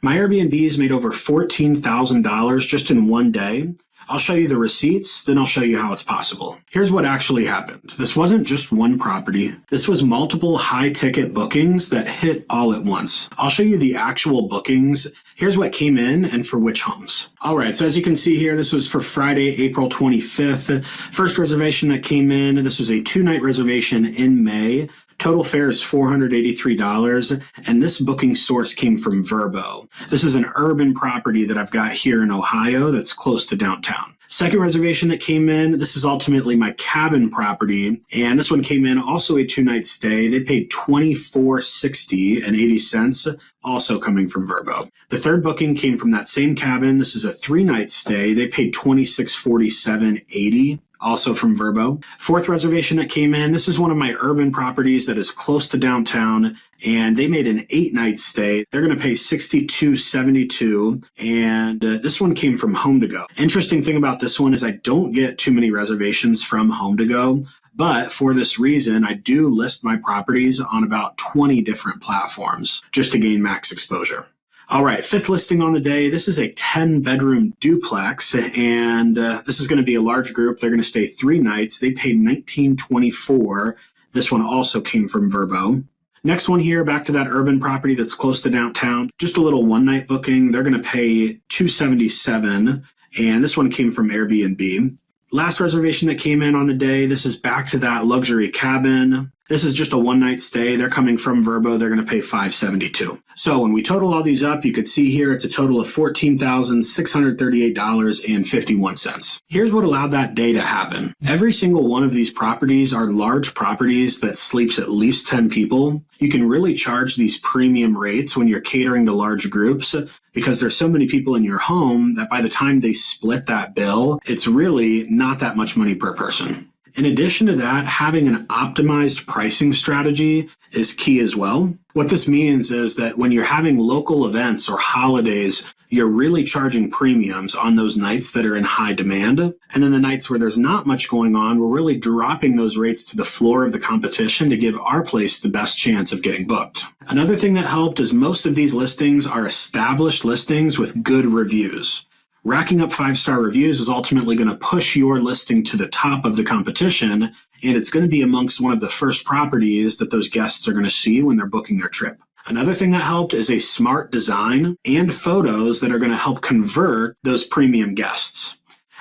My Airbnbs made over $14,000 just in one day. I'll show you the receipts, then I'll show you how it's possible. Here's what actually happened. This wasn't just one property. This was multiple high-ticket bookings that hit all at once. I'll show you the actual bookings. Here's what came in and for which homes. All right, so as you can see here, this was for Friday, April 25th. First reservation that came in, this was a 2-night reservation in May. Total fare is $483, and this booking source came from Vrbo. This is an urban property that I've got here in Ohio that's close to downtown. Second reservation that came in, this is ultimately my cabin property, and this one came in also a 2-night stay. They paid $24.60, also coming from Vrbo. The third booking came from that same cabin. This is a 3-night stay. They paid $26.47, also from Vrbo. Fourth reservation that came in, this is one of my urban properties that is close to downtown, and they made an 8-night stay. They're going to pay $62.72, and this one came from Home to Go. Interesting thing about this one is I don't get too many reservations from Home to Go, but for this reason, I do list my properties on about 20 different platforms just to gain max exposure. All right, fifth listing on the day. This is a 10-bedroom duplex, and this is going to be a large group. They're going to stay 3 nights. They paid $19.24. This one also came from Vrbo. Next one here, back to that urban property that's close to downtown. Just a little 1-night booking. They're going to pay $277, and this one came from Airbnb. Last reservation that came in on the day, this is back to that luxury cabin. This is just a 1-night stay. They're coming from Vrbo. They're going to pay $572. So when we total all these up, you could see here it's a total of $14,638.51. Here's what allowed that day to happen. Every single one of these properties are large properties that sleeps at least 10 people. You can really charge these premium rates when you're catering to large groups because there's so many people in your home that by the time they split that bill, it's really not that much money per person. In addition to that, having an optimized pricing strategy is key as well. What this means is that when you're having local events or holidays, you're really charging premiums on those nights that are in high demand. And then the nights where there's not much going on, we're really dropping those rates to the floor of the competition to give our place the best chance of getting booked. Another thing that helped is most of these listings are established listings with good reviews. Racking up 5-star reviews is ultimately going to push your listing to the top of the competition, and it's going to be amongst one of the first properties that those guests are going to see when they're booking their trip. Another thing that helped is a smart design and photos that are going to help convert those premium guests.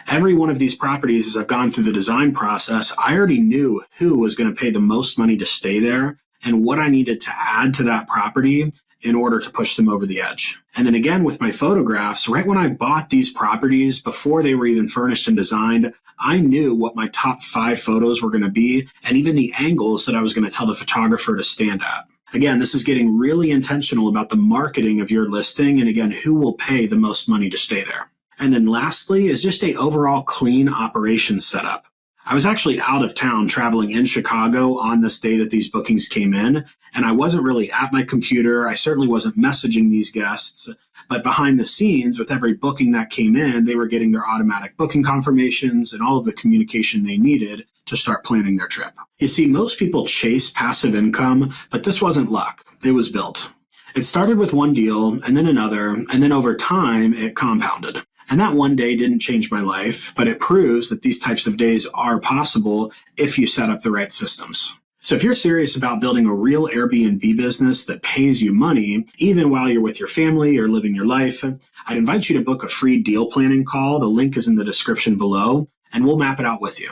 Every one of these properties, as I've gone through the design process, I already knew who was going to pay the most money to stay there and what I needed to add to that property in order to push them over the edge. And then again, with my photographs, right when I bought these properties, before they were even furnished and designed, I knew what my top 5 photos were going to be, and even the angles that I was going to tell the photographer to stand at. Again, this is getting really intentional about the marketing of your listing, and again, who will pay the most money to stay there. And then lastly is just a overall clean operations setup. I was actually out of town traveling in Chicago on this day that these bookings came in, and I wasn't really at my computer. I certainly wasn't messaging these guests, but behind the scenes, with every booking that came in, they were getting their automatic booking confirmations and all of the communication they needed to start planning their trip. You see, most people chase passive income, but this wasn't luck. It was built. It started with one deal and then another, and then over time, it compounded. And that one day didn't change my life, but it proves that these types of days are possible if you set up the right systems. So if you're serious about building a real Airbnb business that pays you money, even while you're with your family or living your life, I'd invite you to book a free deal planning call. The link is in the description below, and we'll map it out with you.